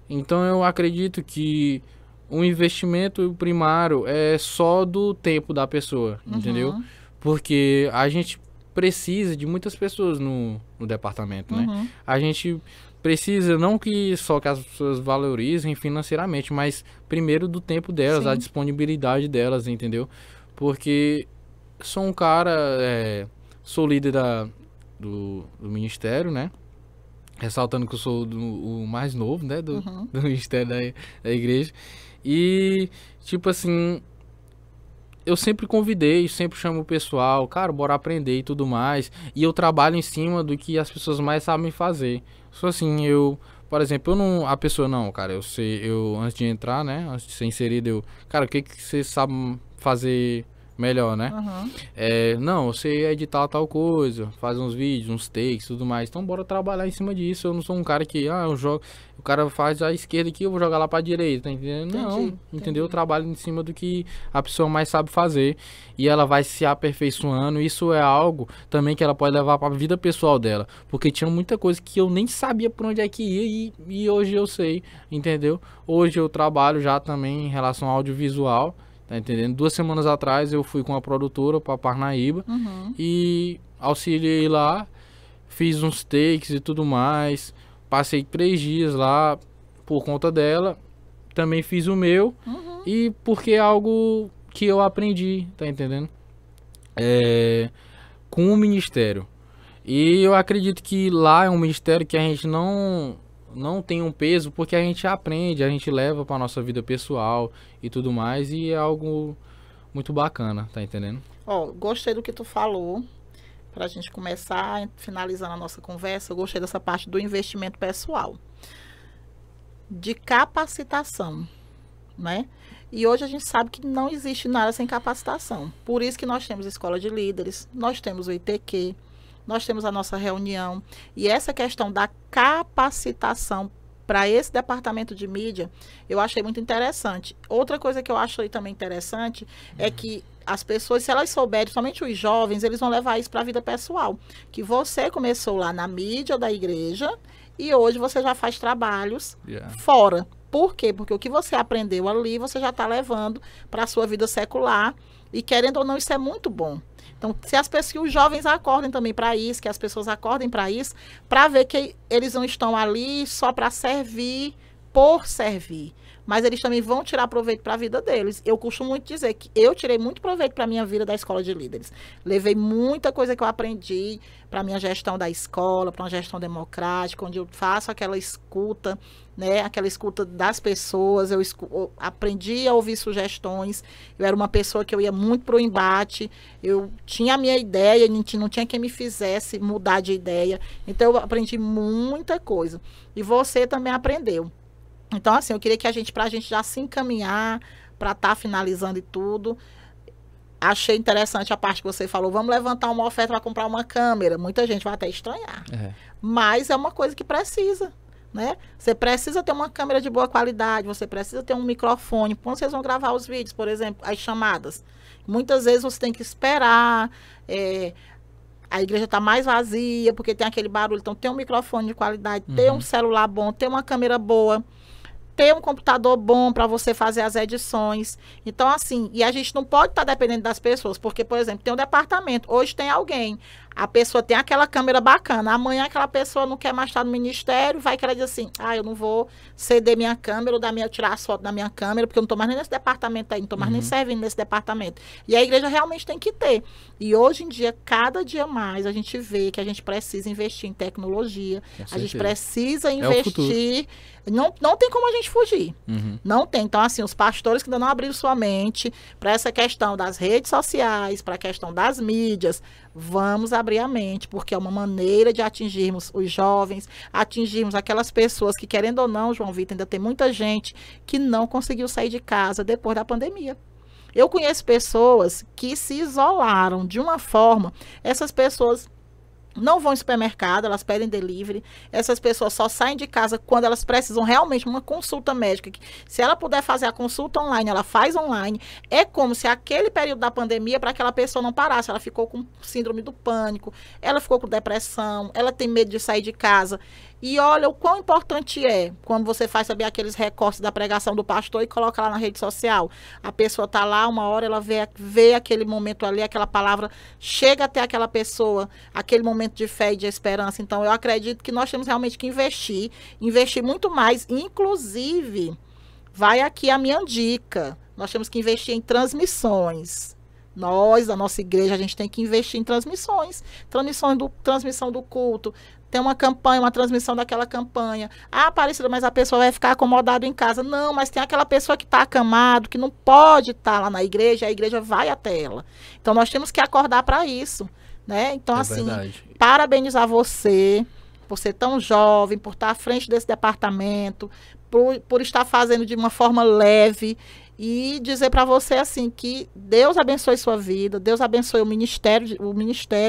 Então eu acredito que o investimento primário é só do tempo da pessoa, entendeu? Porque a gente precisa de muitas pessoas no departamento, né? A gente precisa, não que só que as pessoas valorizem financeiramente, mas primeiro do tempo delas, a disponibilidade delas, entendeu? Porque sou um cara, sou líder do ministério, né? Ressaltando que eu sou o mais novo, né? Do ministério da igreja. E, tipo assim, eu sempre convidei, sempre chamo o pessoal, cara, bora aprender e tudo mais. E eu trabalho em cima do que as pessoas mais sabem fazer. Só assim, por exemplo, a pessoa não, cara, eu antes de entrar, né, antes de ser inserido, cara, o que você sabe fazer melhor, né? Não, você editar tal coisa, fazer uns vídeos, uns takes, tudo mais. Então bora trabalhar em cima disso. Eu não sou um cara que, eu jogo, o cara faz a esquerda aqui, eu vou jogar lá pra direita, tá entendendo? Não, entendeu? Eu trabalho em cima do que a pessoa mais sabe fazer e ela vai se aperfeiçoando. Isso é algo também que ela pode levar pra vida pessoal dela, porque tinha muita coisa que eu nem sabia por onde é que ia e hoje eu sei, entendeu? Hoje eu trabalho já também em relação ao audiovisual. Tá entendendo? 2 semanas atrás eu fui com a produtora para Parnaíba e auxiliei lá, fiz uns takes e tudo mais, passei 3 dias lá por conta dela, também fiz o meu e porque é algo que eu aprendi, tá entendendo? Com o ministério. E eu acredito que lá é um ministério que a gente não não tem um peso, porque a gente aprende, a gente leva pra nossa vida pessoal e tudo mais, e é algo muito bacana, tá entendendo? Ó, gostei do que tu falou. Para a gente começar, finalizando a nossa conversa, eu gostei dessa parte do investimento pessoal, de capacitação, né? E hoje a gente sabe que não existe nada sem capacitação. Por isso que nós temos a Escola de Líderes, nós temos o ITQ, nós temos a nossa reunião. E essa questão da capacitação para esse departamento de mídia, eu achei muito interessante. Outra coisa que eu achei também interessante é que as pessoas, se elas souberem, somente os jovens, eles vão levar isso para a vida pessoal. Que você começou lá na mídia da igreja e hoje você já faz trabalhos fora. Por quê? Porque o que você aprendeu ali, você já está levando para a sua vida secular. E querendo ou não, isso é muito bom. Então, se as pessoas, que os jovens acordem também para isso, que as pessoas acordem para isso, para ver que eles não estão ali só para servir, por servir. Mas eles também vão tirar proveito para a vida deles. Eu costumo muito dizer que eu tirei muito proveito para a minha vida da Escola de Líderes. Levei muita coisa que eu aprendi para a minha gestão da escola, para uma gestão democrática, onde eu faço aquela escuta, né? Aquela escuta das pessoas. Eu aprendi a ouvir sugestões. Eu era uma pessoa que eu ia muito para o embate. Eu tinha a minha ideia, não tinha quem me fizesse mudar de ideia. Então, eu aprendi muita coisa. E você também aprendeu. Então, assim, eu queria que para a gente já se encaminhar, para estar finalizando e tudo. Achei interessante a parte que você falou, vamos levantar uma oferta para comprar uma câmera. Muita gente vai até estranhar. Mas é uma coisa que precisa, né? Você precisa ter uma câmera de boa qualidade, você precisa ter um microfone. Quando vocês vão gravar os vídeos, por exemplo, as chamadas. Muitas vezes você tem que esperar, a igreja está mais vazia, porque tem aquele barulho. Então, ter um microfone de qualidade, ter um celular bom, ter uma câmera boa, ter um computador bom para você fazer as edições. Então, assim, e a gente não pode estar dependendo das pessoas, porque, por exemplo, tem um departamento, hoje tem alguém, a pessoa tem aquela câmera bacana, amanhã aquela pessoa não quer mais estar no ministério, vai querer dizer assim, eu não vou ceder minha câmera ou tirar as fotos da minha câmera, porque eu não estou mais nem nesse departamento aí, não estou mais nem servindo nesse departamento. E a igreja realmente tem que ter. E hoje em dia, cada dia mais, a gente vê que a gente precisa investir em tecnologia, a gente precisa investir. Não tem como a gente fugir. Não tem. Então, assim, os pastores que ainda não abriram sua mente para essa questão das redes sociais, para a questão das mídias, vamos abrir a mente, porque é uma maneira de atingirmos os jovens, atingirmos aquelas pessoas que, querendo ou não, João Vitor, ainda tem muita gente que não conseguiu sair de casa depois da pandemia. Eu conheço pessoas que se isolaram de uma forma, essas pessoas não vão ao supermercado, elas pedem delivery. Essas pessoas só saem de casa quando elas precisam realmente uma consulta médica. Se ela puder fazer a consulta online, ela faz online. É como se aquele período da pandemia, para aquela pessoa não parasse. Ela ficou com síndrome do pânico, ela ficou com depressão, ela tem medo de sair de casa. E olha o quão importante é quando você faz saber aqueles recortes da pregação do pastor e coloca lá na rede social. A pessoa está lá, uma hora ela vê aquele momento ali, aquela palavra chega até aquela pessoa, aquele momento de fé e de esperança. Então, eu acredito que nós temos realmente que investir muito mais. Inclusive, vai aqui a minha dica. Nós temos que investir em transmissões. Nós, da nossa igreja, a gente tem que investir em transmissões. Transmissão do culto. Tem uma campanha, uma transmissão daquela campanha. Aparecida, mas a pessoa vai ficar acomodada em casa. Não, mas tem aquela pessoa que está acamado, que não pode estar lá na igreja, a igreja vai até ela. Então, nós temos que acordar para isso, né? Então, assim, verdade. Parabenizar você, por ser tão jovem, por estar à frente desse departamento, por estar fazendo de uma forma leve. E dizer para você assim que Deus abençoe sua vida, Deus abençoe o ministério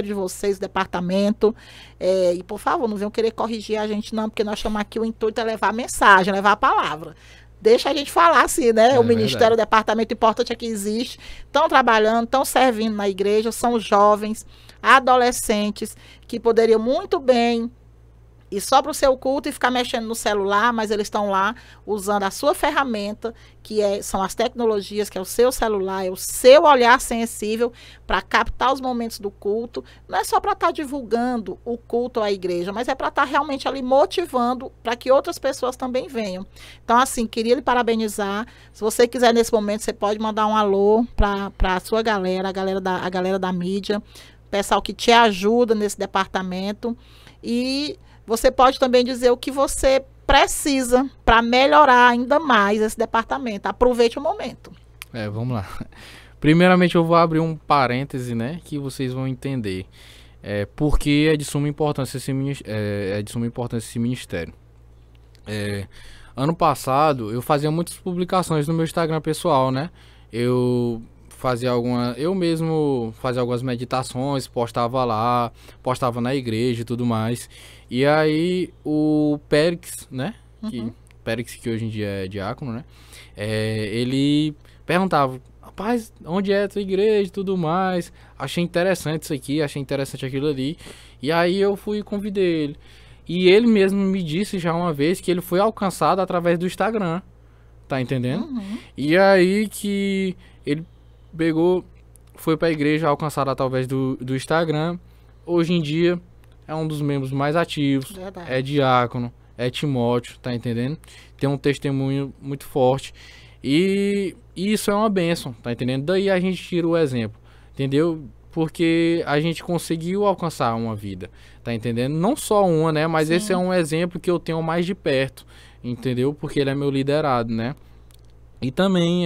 de vocês, o departamento. E por favor, não venham querer corrigir a gente não, porque nós estamos aqui, o intuito é levar a mensagem, levar a palavra. Deixa a gente falar assim, né? O ministério, o departamento importante é que existe. Estão trabalhando, estão servindo na igreja, são jovens, adolescentes, que poderiam muito bem ir só para o seu culto e ficar mexendo no celular, mas eles estão lá usando a sua ferramenta, são as tecnologias, que é o seu celular, é o seu olhar sensível para captar os momentos do culto. Não é só para estar divulgando o culto à igreja, mas é para estar realmente ali motivando para que outras pessoas também venham. Então, assim, queria lhe parabenizar. Se você quiser, nesse momento, você pode mandar um alô para a sua galera, a galera da mídia, pessoal que te ajuda nesse departamento. E você pode também dizer o que você precisa para melhorar ainda mais esse departamento. Aproveite o momento. Vamos lá. Primeiramente eu vou abrir um parêntese, né, que vocês vão entender porque é de suma importância esse ministério. Ano passado eu fazia muitas publicações no meu Instagram pessoal, né? Eu mesmo fazia algumas meditações, postava lá, postava na igreja e tudo mais. E aí o Périx, né? Périx, que hoje em dia é diácono, né? Ele perguntava: rapaz, onde é a tua igreja e tudo mais? Achei interessante isso aqui, achei interessante aquilo ali. E aí eu fui e convidei ele. E ele mesmo me disse já uma vez que ele foi alcançado através do Instagram. Tá entendendo? E aí que ele foi pra igreja alcançado através do Instagram. Hoje em dia é um dos membros mais ativos. Verdade. É diácono, é Timóteo, tá entendendo? Tem um testemunho muito forte. E isso é uma bênção, tá entendendo? Daí a gente tira o exemplo, entendeu? Porque a gente conseguiu alcançar uma vida, tá entendendo? Não só uma, né? Mas esse é um exemplo que eu tenho mais de perto, entendeu? Porque ele é meu liderado, né? E também,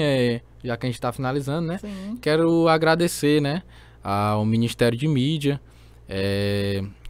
já que a gente tá finalizando, né? Sim. Quero agradecer, né? Ao Ministério de Mídia,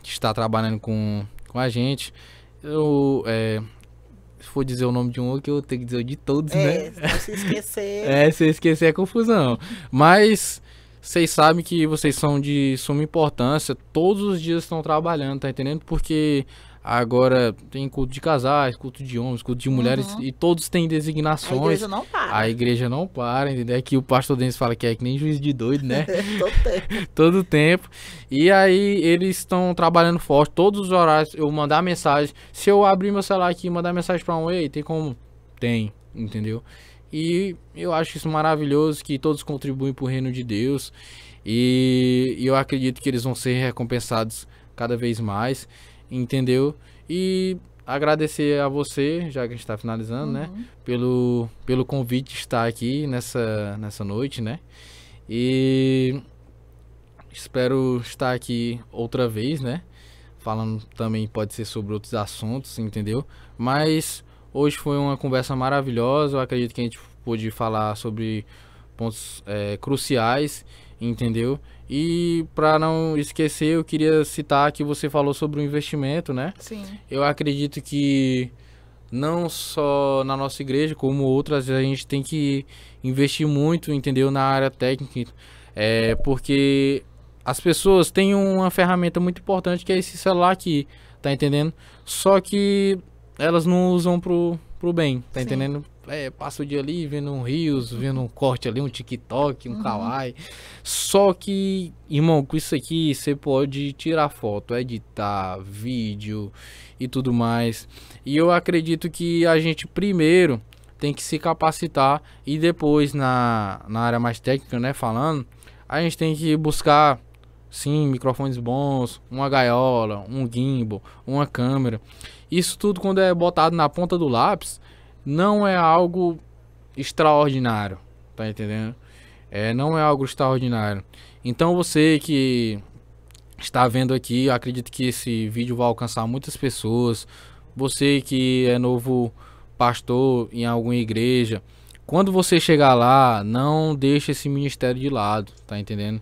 que está trabalhando com a gente. Se for dizer o nome de um, que eu tenho que dizer o de todos, né? Se esquecer. Se esquecer é confusão. Mas vocês sabem que vocês são de suma importância. Todos os dias estão trabalhando, tá entendendo? Porque agora tem culto de casais, culto de homens, culto de mulheres, e todos têm designações. A igreja não para. A igreja não para, entendeu? Aqui o pastor Denis fala que é que nem juiz de doido, né? Todo tempo. Todo tempo. E aí eles estão trabalhando forte. Todos os horários eu mandar mensagem. Se eu abrir meu celular aqui e mandar mensagem pra ei, tem como? Tem, entendeu? E eu acho isso maravilhoso, que todos contribuem pro reino de Deus. E eu acredito que eles vão ser recompensados cada vez mais, entendeu? E agradecer a você, já que a gente tá finalizando, né? Pelo convite de estar aqui nessa noite, né? E espero estar aqui outra vez, né? Falando também, pode ser sobre outros assuntos, entendeu? Mas hoje foi uma conversa maravilhosa. Eu acredito que a gente pôde falar sobre pontos cruciais, entendeu? E para não esquecer, eu queria citar que você falou sobre o investimento, né? Sim. Eu acredito que não só na nossa igreja, como outras, a gente tem que investir muito, entendeu? Na área técnica, porque as pessoas têm uma ferramenta muito importante, que é esse celular aqui, tá entendendo? Só que elas não usam pro bem, tá entendendo? Passa o dia ali vendo um Reels, vendo um corte ali, um TikTok, um Kawaii. Só que, irmão, com isso aqui você pode tirar foto, editar vídeo e tudo mais. E eu acredito que a gente primeiro tem que se capacitar e depois na área mais técnica, né, falando, a gente tem que buscar, sim, microfones bons, uma gaiola, um gimbal, uma câmera. Isso tudo, quando é botado na ponta do lápis, não é algo extraordinário, tá entendendo? Não é algo extraordinário. Então você que está vendo aqui, eu acredito que esse vídeo vai alcançar muitas pessoas. Você que é novo pastor em alguma igreja, quando você chegar lá, não deixe esse ministério de lado, tá entendendo?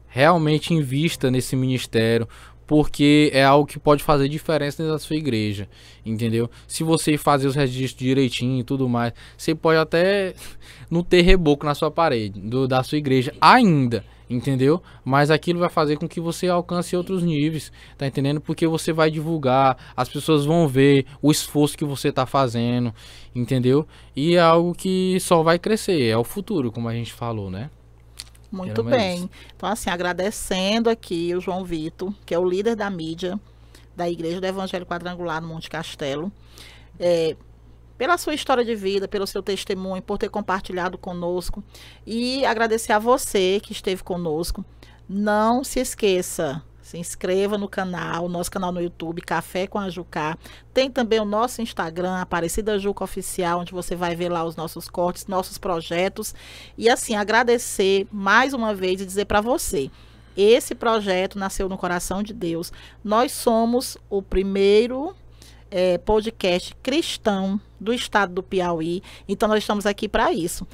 Realmente invista nesse ministério, porque é algo que pode fazer diferença dentro da sua igreja, entendeu? Se você fazer os registros direitinho e tudo mais, você pode até não ter reboco na sua parede, da sua igreja ainda, entendeu? Mas aquilo vai fazer com que você alcance outros níveis, tá entendendo? Porque você vai divulgar, as pessoas vão ver o esforço que você tá fazendo, entendeu? E é algo que só vai crescer, é o futuro, como a gente falou, né? Muito bem. Então, assim, agradecendo aqui o João Vitor, que é o líder da mídia da Igreja do Evangelho Quadrangular no Monte Castelo, pela sua história de vida, pelo seu testemunho, por ter compartilhado conosco, e agradecer a você que esteve conosco. Não se esqueça, se inscreva no canal, nosso canal no YouTube, Café com a Jucá. Tem também o nosso Instagram, Aparecida Juca Oficial, onde você vai ver lá os nossos cortes, nossos projetos. E assim, agradecer mais uma vez e dizer para você, esse projeto nasceu no coração de Deus. Nós somos o primeiro podcast cristão do estado do Piauí. Então, nós estamos aqui para isso.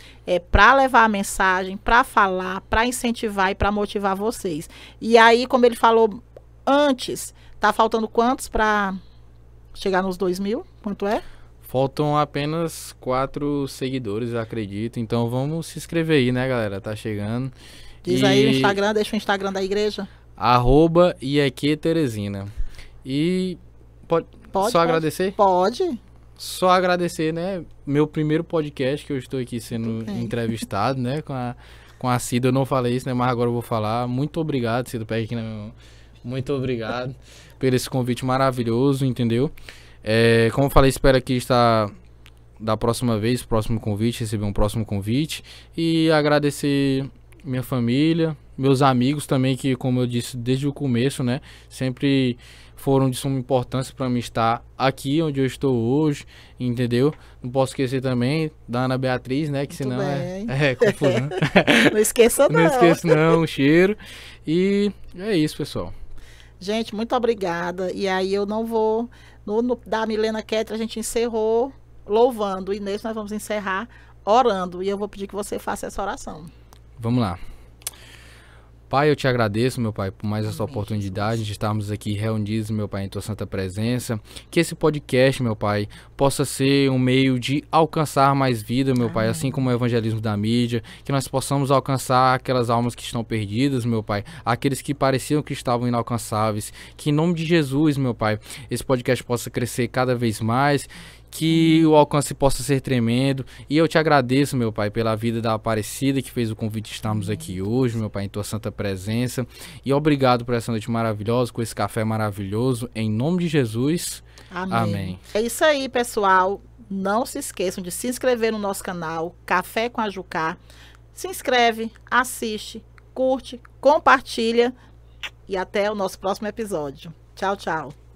Para levar a mensagem, para falar, para incentivar e para motivar vocês. E aí, como ele falou antes, tá faltando quantos para chegar nos 2.000? Quanto é? Faltam apenas 4 seguidores, eu acredito. Então vamos se inscrever aí, né, galera? Tá chegando. Diz aí o Instagram, deixa o Instagram da igreja. @IEQ-Teresina. E pode agradecer? Pode. Só agradecer, né? Meu primeiro podcast que eu estou aqui sendo entrevistado, né? Com a Cida, eu não falei isso, né? Mas agora eu vou falar. Muito obrigado, Cida. Pega aqui na minha mão. Muito obrigado por esse convite maravilhoso, entendeu? Como eu falei, espero aqui estar da próxima vez, próximo convite, receber um próximo convite. E agradecer minha família, meus amigos também, que, como eu disse desde o começo, né? Sempre foram de suma importância para mim estar aqui onde eu estou hoje, entendeu? Não posso esquecer também da Ana Beatriz, né? Que muito senão bem. é confusão. Não esqueça não. Não esqueço não, o cheiro. E é isso, pessoal. Gente, muito obrigada. E aí eu não vou... No da Milena Ketter a gente encerrou louvando. E nesse nós vamos encerrar orando. E eu vou pedir que você faça essa oração. Vamos lá. Pai, eu te agradeço, meu Pai, por mais essa oportunidade de estarmos aqui reunidos, meu Pai, em tua santa presença. Que esse podcast, meu Pai, possa ser um meio de alcançar mais vida, meu Pai, assim como o evangelismo da mídia. Que nós possamos alcançar aquelas almas que estão perdidas, meu Pai, aqueles que pareciam que estavam inalcançáveis. Que em nome de Jesus, meu Pai, esse podcast possa crescer cada vez mais. Que o alcance possa ser tremendo. E eu te agradeço, meu Pai, pela vida da Aparecida, que fez o convite de estarmos aqui hoje, meu Pai, em tua santa presença. E obrigado por essa noite maravilhosa, com esse café maravilhoso. Em nome de Jesus. Amém. Amém. É isso aí, pessoal. Não se esqueçam de se inscrever no nosso canal Café com a Jucá. Se inscreve, assiste, curte, compartilha. E até o nosso próximo episódio. Tchau, tchau.